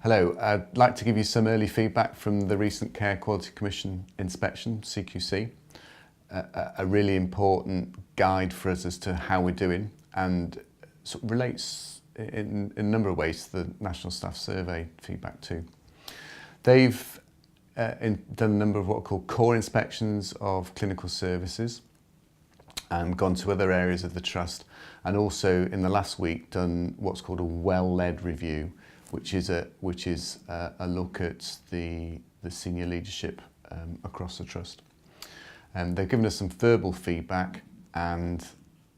Hello, I'd like to give you some early feedback from the recent Care Quality Commission inspection, CQC. A really important guide for us as to how we're doing, and sort of relates in a number of ways to the National Staff Survey feedback too. They've done a number of what are called core inspections of clinical services and gone to other areas of the Trust, and also in the last week done what's called a well-led review, which is a look at the senior leadership across the Trust. They've given us some verbal feedback, and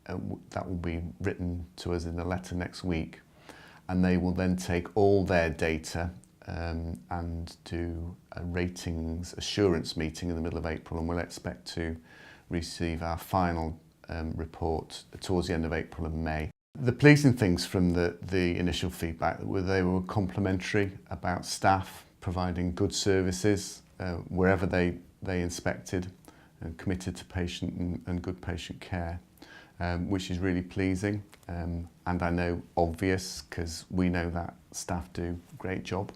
that will be written to us in a letter next week, and they will then take all their data and do a ratings assurance meeting in the middle of April, and we'll expect to receive our final report towards the end of April and May. The pleasing things from the initial feedback were they were complimentary about staff providing good services wherever they inspected, and committed to patient and good patient care, which is really pleasing, and I know obvious because we know that staff do a great job.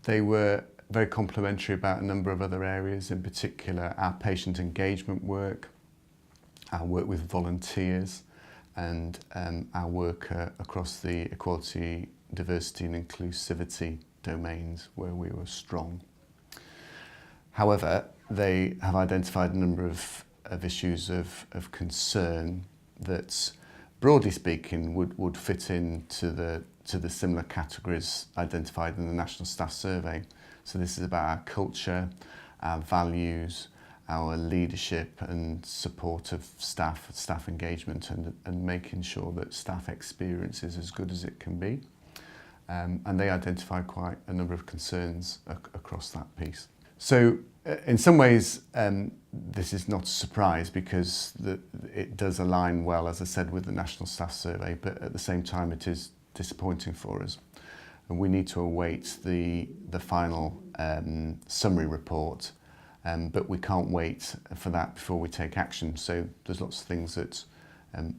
They were very complimentary about a number of other areas, in particular our patient engagement work, our work with volunteers, and our work across the equality, diversity and inclusivity domains where we were strong. However, they have identified a number of issues of concern that, broadly speaking, would fit into the similar categories identified in the National Staff Survey. So this is about our culture, our values, our leadership and support of staff engagement, and making sure that staff experience is as good as it can be. And they identified quite a number of concerns across that piece. So in some ways, this is not a surprise because it does align well, as I said, with the National Staff Survey, but at the same time it is disappointing for us. And we need to await the final summary report. But we can't wait for that before we take action. So there's lots of things that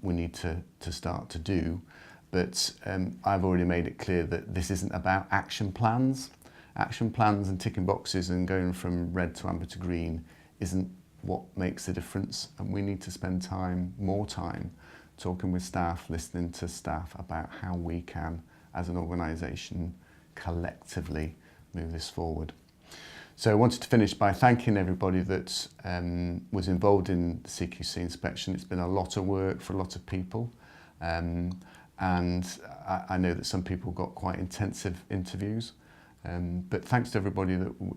we need to start to do. But I've already made it clear that this isn't about action plans. Action plans and ticking boxes and going from red to amber to green isn't what makes the difference. And we need to spend more time talking with staff, listening to staff about how we can, as an organisation, collectively move this forward. So I wanted to finish by thanking everybody that was involved in the CQC inspection. It's been a lot of work for a lot of people, and I know that some people got quite intensive interviews, but thanks to everybody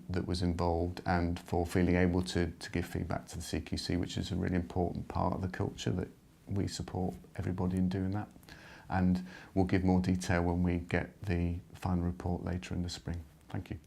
that was involved and for feeling able to give feedback to the CQC, which is a really important part of the culture, that we support everybody in doing that. And we'll give more detail when we get the final report later in the spring. Thank you.